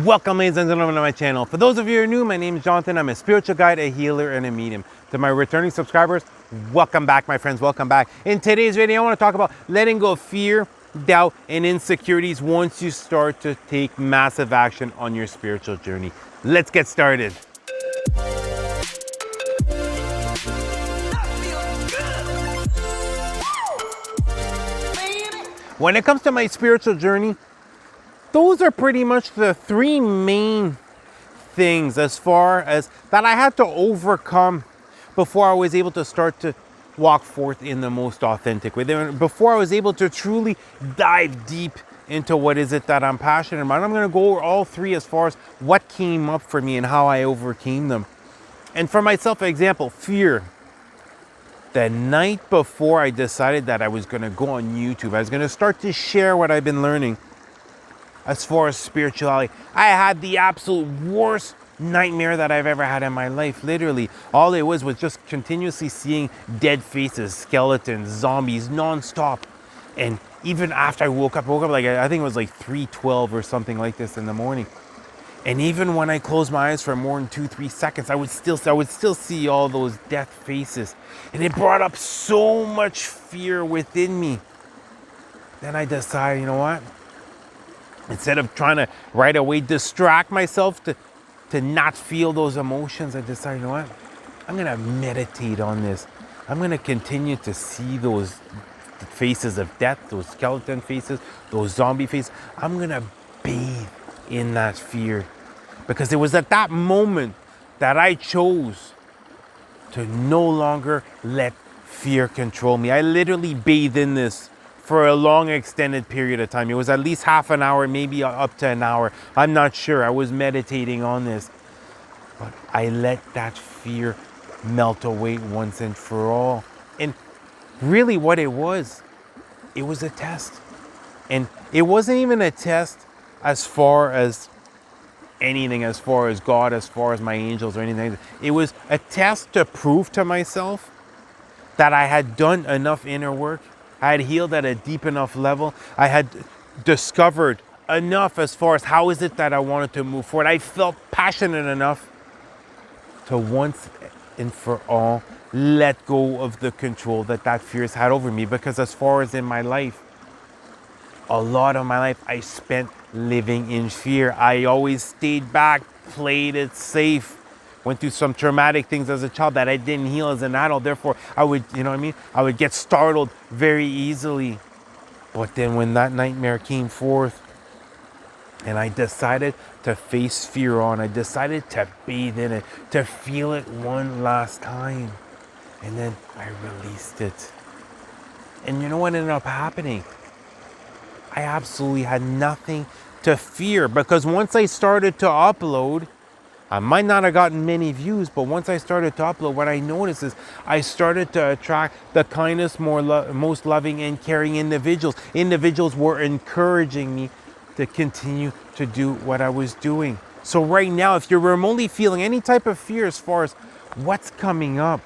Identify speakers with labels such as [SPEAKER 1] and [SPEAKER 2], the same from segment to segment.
[SPEAKER 1] Welcome, ladies and gentlemen, to my channel. For those of you who are new, my name is Jonathan. I'm a spiritual guide, a healer, and a medium. To my returning subscribers, welcome back, my friends. Welcome back. In today's video, I want to talk about letting go of fear, doubt, and insecurities once you start to take massive action on your spiritual journey. Let's get started. When it comes to my spiritual journey, those are pretty much the three main things as far as that I had to overcome before I was able to start to walk forth in the most authentic way. Before I was able to truly dive deep into what is it that I'm passionate about. I'm going to go over all three as far as what came up for me and how I overcame them. And for myself, for example, fear. The night before I decided that I was going to go on YouTube, I was going to start to share what I've been learning as far as spirituality, I had the absolute worst nightmare that I've ever had in my life. Literally, all it was just continuously seeing dead faces, skeletons, zombies, non-stop. And even after I woke up like, I think it was like 3:12 or something like this in the morning. And even when I closed my eyes for more than 2-3 seconds, I would still see all those death faces. And it brought up so much fear within me. Then I decided, you know what? Instead of trying to right away distract myself to not feel those emotions, I decided, you know what? I'm going to meditate on this. I'm going to continue to see those faces of death, those skeleton faces, those zombie faces. I'm going to bathe in that fear. Because it was at that moment that I chose to no longer let fear control me. I literally bathed in this for a long extended period of time. It was at least half an hour, maybe up to an hour. I'm not sure. I was meditating on this. But I let that fear melt away once and for all. And really what it was a test. And it wasn't even a test as far as anything, as far as God, as far as my angels or anything. It was a test to prove to myself that I had done enough inner work. I had healed at a deep enough level. I had discovered enough as far as how is it that I wanted to move forward. I felt passionate enough to once and for all let go of the control that fear has had over me. Because as far as in my life, a lot of my life I spent living in fear. I always stayed back, played it safe. Went through some traumatic things as a child that I didn't heal as an adult. Therefore, I would, I would get startled very easily. But then when that nightmare came forth and I decided to face fear on, I decided to bathe in it, to feel it one last time. And then I released it. And you know what ended up happening? I absolutely had nothing to fear, because once I started to upload, I might not have gotten many views, but once I started to upload, what I noticed is I started to attract the kindest, most loving and caring individuals. Individuals were encouraging me to continue to do what I was doing. So right now, if you're remotely feeling any type of fear as far as what's coming up,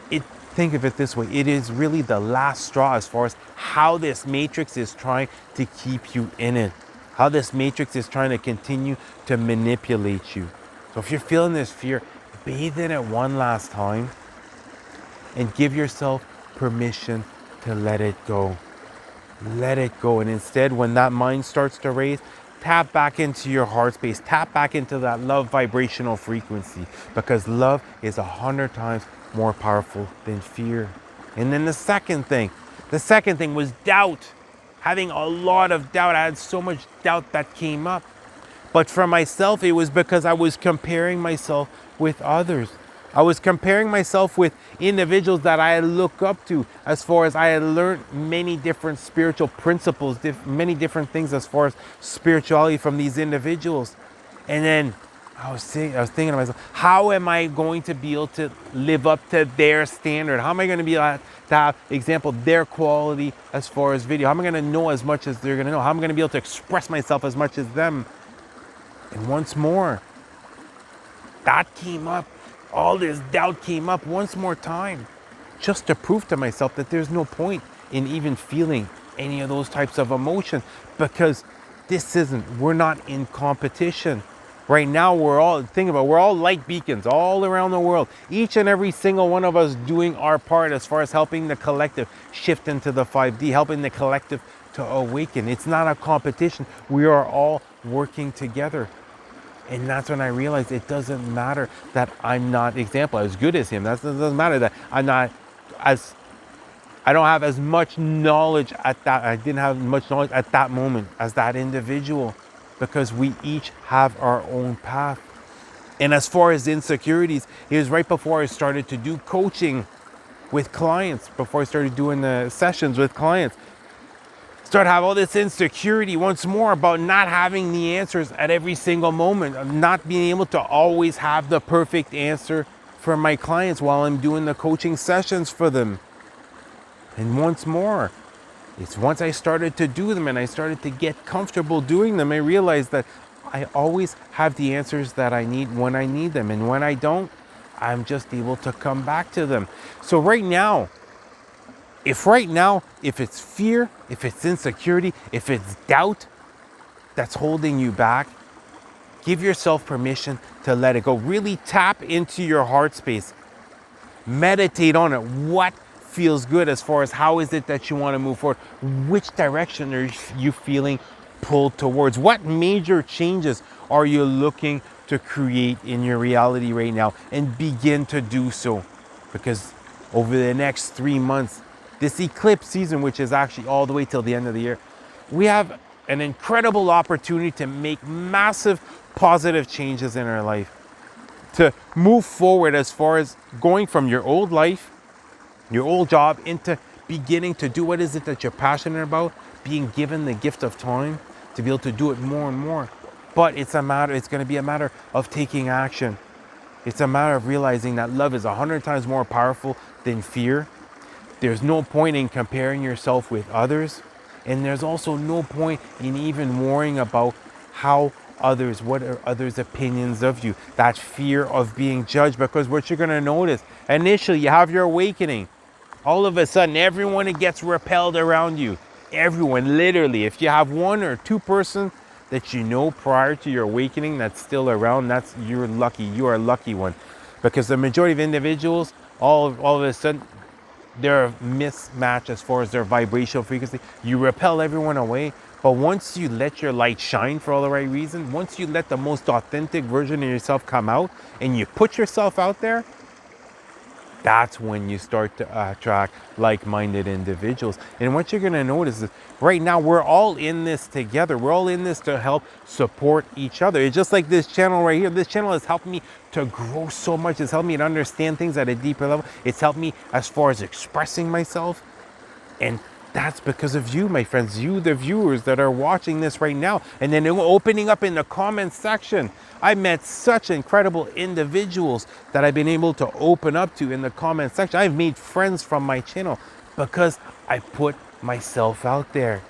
[SPEAKER 1] think of it this way. It is really the last straw as far as how this matrix is trying to keep you in it. How this matrix is trying to continue to manipulate you. So if you're feeling this fear, bathe in it one last time and give yourself permission to let it go. Let it go. And instead, when that mind starts to race, tap back into your heart space. Tap back into that love vibrational frequency, because love is 100 times more powerful than fear. And then the second thing was doubt. Having a lot of doubt. I had so much doubt that came up. But for myself, it was because I was comparing myself with others. I was comparing myself with individuals that I look up to, as far as I had learned many different spiritual principles, many different things as far as spirituality from these individuals. And then I was thinking to myself, how am I going to be able to live up to their standard? How am I going to be able to have, example, their quality as far as video? How am I going to know as much as they're going to know? How am I going to be able to express myself as much as them? And once more, that came up. All this doubt came up once more time, just to prove to myself that there's no point in even feeling any of those types of emotions, because we're not in competition. Right now, we're all light beacons all around the world. Each and every single one of us doing our part as far as helping the collective shift into the 5D, helping the collective to awaken. It's not a competition. We are all working together. And that's when I realized it doesn't matter that I'm not, example, as good as him. That doesn't matter that I don't have as much knowledge I didn't have much knowledge at that moment as that individual, because we each have our own path. And as far as insecurities, it was right before I started to do coaching with clients, before I started doing the sessions with clients. Start to have all this insecurity once more about not having the answers at every single moment, of not being able to always have the perfect answer for my clients while I'm doing the coaching sessions for them. And once more, it's once I started to do them and I started to get comfortable doing them, I realized that I always have the answers that I need when I need them. And when I don't, I'm just able to come back to them. So right now, if it's fear, if it's insecurity, if it's doubt that's holding you back, give yourself permission to let it go. Really tap into your heart space. Meditate on it. What feels good as far as how is it that you want to move forward? Which direction are you feeling pulled towards? What major changes are you looking to create in your reality right now? And begin to do so. Because over the next 3 months, this eclipse season, which is actually all the way till the end of the year, we have an incredible opportunity to make massive positive changes in our life. To move forward as far as going from your old life, your old job, into beginning to do what is it that you're passionate about, being given the gift of time to be able to do it more and more. But it's going to be a matter of taking action. It's a matter of realizing that love is 100 times more powerful than fear. There's no point in comparing yourself with others. And there's also no point in even worrying about what are others' opinions of you. That fear of being judged, because what you're going to notice, initially you have your awakening. All of a sudden, everyone gets repelled around you. Everyone, literally. If you have one or two person that you know prior to your awakening that's still around, you're lucky. You are a lucky one. Because the majority of individuals, all of a sudden, they're a mismatch as far as their vibrational frequency. You repel everyone away. But once you let your light shine for all the right reasons, once you let the most authentic version of yourself come out and you put yourself out there, that's when you start to attract like-minded individuals. And what you're going to notice is right now we're all in this together. We're all in this to help support each other. It's just like this channel right here. This channel has helped me to grow so much. It's helped me to understand things at a deeper level. It's helped me as far as expressing myself. And that's because of you, my friends, you, the viewers that are watching this right now. And then opening up in the comments section. I met such incredible individuals that I've been able to open up to in the comment section. I've made friends from my channel because I put myself out there.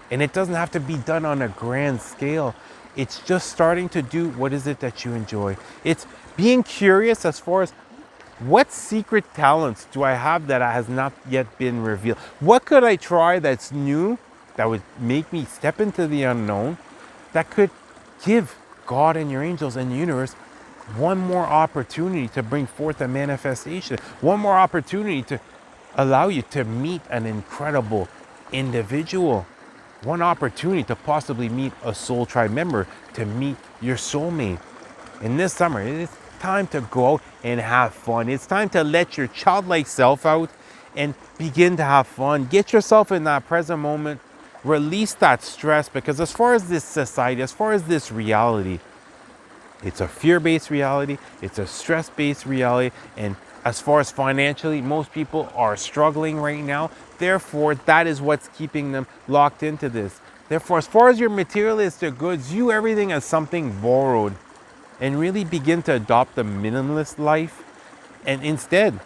[SPEAKER 1] And it doesn't have to be done on a grand scale. It's just starting to do what is it that you enjoy. It's being curious as far as what secret talents do I have that has not yet been revealed? What could I try that's new, that would make me step into the unknown, that could give God and your angels and the universe one more opportunity to bring forth a manifestation, one more opportunity to allow you to meet an incredible individual, one opportunity to possibly meet a soul tribe member, to meet your soulmate. In this summer, it's time to go out and have fun. It's time to let your childlike self out and begin to have fun. Get yourself in that present moment. Release that stress, because as far as this society, as far as this reality, it's a fear-based reality, it's a stress-based reality, and as far as financially, most people are struggling right now. Therefore, that is what's keeping them locked into this. Therefore, as far as your materialistic goods, view everything as something borrowed and really begin to adopt the minimalist life, and instead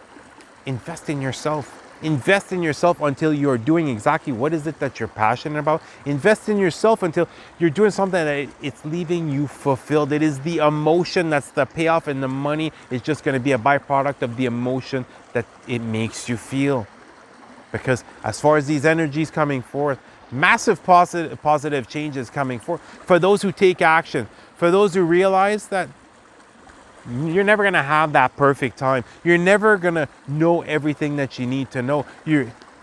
[SPEAKER 1] invest in yourself. Invest in yourself until you're doing exactly what is it that you're passionate about. Invest in yourself until you're doing something that it's leaving you fulfilled. It is the emotion that's the payoff, and the money is just going to be a byproduct of the emotion that it makes you feel. Because as far as these energies coming forth, massive positive changes coming forth for those who take action, for those who realize that you're never going to have that perfect time. You're never going to know everything that you need to know.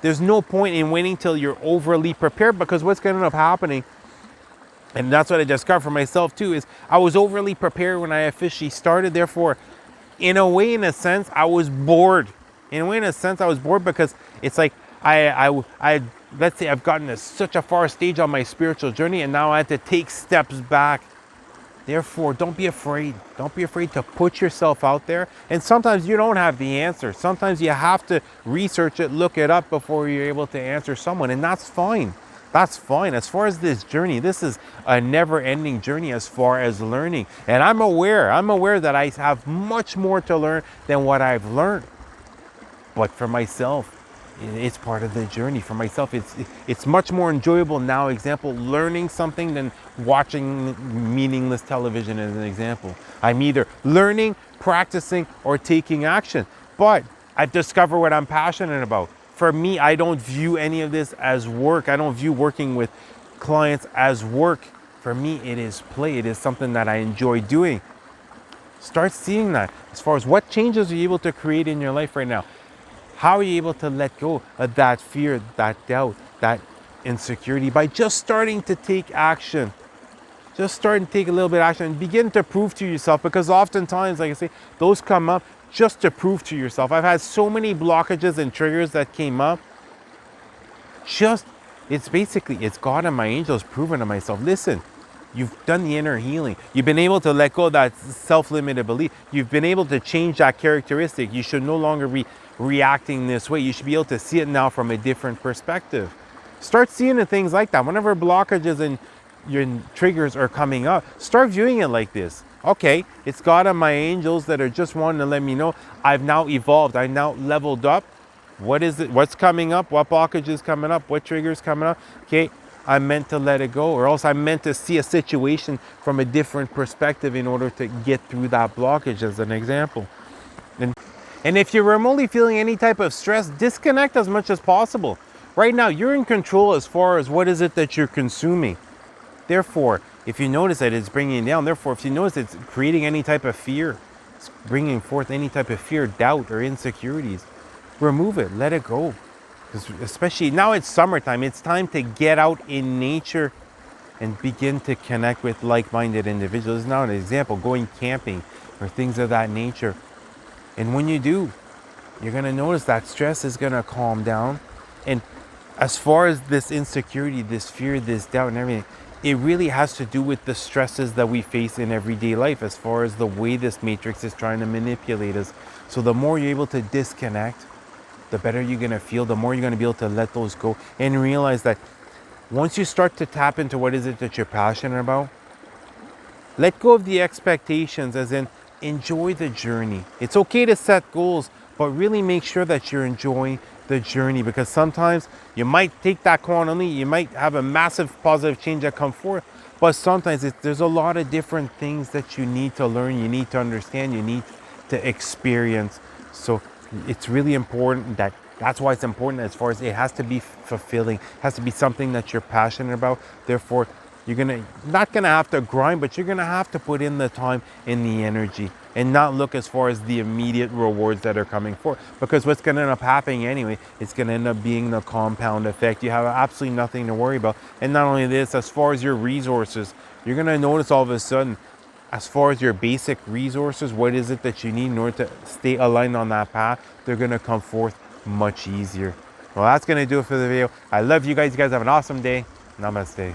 [SPEAKER 1] There's no point in waiting till you're overly prepared, because what's going to end up happening, and that's what I discovered for myself too, is I was overly prepared when I officially started. Therefore, in a way, in a sense, I was bored. In a way, in a sense, I was bored, because it's like I let's say I've gotten to such a far stage on my spiritual journey, and now I had to take steps back. Therefore, don't be afraid. Don't be afraid to put yourself out there. And sometimes you don't have the answer. Sometimes you have to research it, look it up before you're able to answer someone. And that's fine. That's fine. As far as this journey, this is a never-ending journey as far as learning. And I'm aware that I have much more to learn than what I've learned. But for myself, it's part of the journey. For myself, it's much more enjoyable now, example, learning something than watching meaningless television as an example. I'm either learning, practicing, or taking action. But I've discovered what I'm passionate about. For me, I don't view any of this as work. I don't view working with clients as work. For me, it is play. It is something that I enjoy doing. Start seeing that. As far as what changes are you able to create in your life right now? How are you able to let go of that fear, that doubt, that insecurity by just starting to take action? Just starting to take a little bit of action and begin to prove to yourself, because oftentimes, like I say, those come up just to prove to yourself. I've had so many blockages and triggers that came up. It's God and my angels proving to myself, listen, you've done the inner healing. You've been able to let go of that self-limited belief. You've been able to change that characteristic. You should no longer be reacting this way. You should be able to see it now from a different perspective. Start seeing the things like that. Whenever blockages and your triggers are coming up, start viewing it like this. Okay, it's God and my angels that are just wanting to let me know I've now evolved. I've now leveled up. What is it? What's coming up? What blockage is coming up? What triggers coming up? Okay, I'm meant to let it go, or else I'm meant to see a situation from a different perspective in order to get through that blockage, as an example. And if you're remotely feeling any type of stress, disconnect as much as possible. Right now, you're in control as far as what is it that you're consuming. Therefore, if you notice that it's bringing you down, therefore, if you notice it's creating any type of fear, it's bringing forth any type of fear, doubt, or insecurities, remove it, let it go. Because especially now it's summertime, it's time to get out in nature and begin to connect with like-minded individuals. Now, an example, going camping or things of that nature. And when you do, you're going to notice that stress is going to calm down. And as far as this insecurity, this fear, this doubt and everything, it really has to do with the stresses that we face in everyday life, as far as the way this matrix is trying to manipulate us. So the more you're able to disconnect, the better you're going to feel, the more you're going to be able to let those go and realize that once you start to tap into what is it that you're passionate about, let go of the expectations, as in enjoy the journey. It's okay to set goals, but really make sure that you're enjoying the journey, because sometimes you might take that quantum leap, you might have a massive positive change that come forth, but sometimes there's a lot of different things that you need to learn, you need to understand, you need to experience. So it's really important that's why it's important, as far as it has to be fulfilling, it has to be something that you're passionate about. Therefore, you're not gonna have to grind, but you're gonna have to put in the time and the energy, and not look as far as the immediate rewards that are coming forth. Because what's gonna end up happening anyway, it's gonna end up being the compound effect. You have absolutely nothing to worry about. And not only this, as far as your resources, you're gonna notice all of a sudden, as far as your basic resources, what is it that you need in order to stay aligned on that path, they're gonna come forth much easier. Well, that's gonna do it for the video. I love you guys. You guys have an awesome day. Namaste.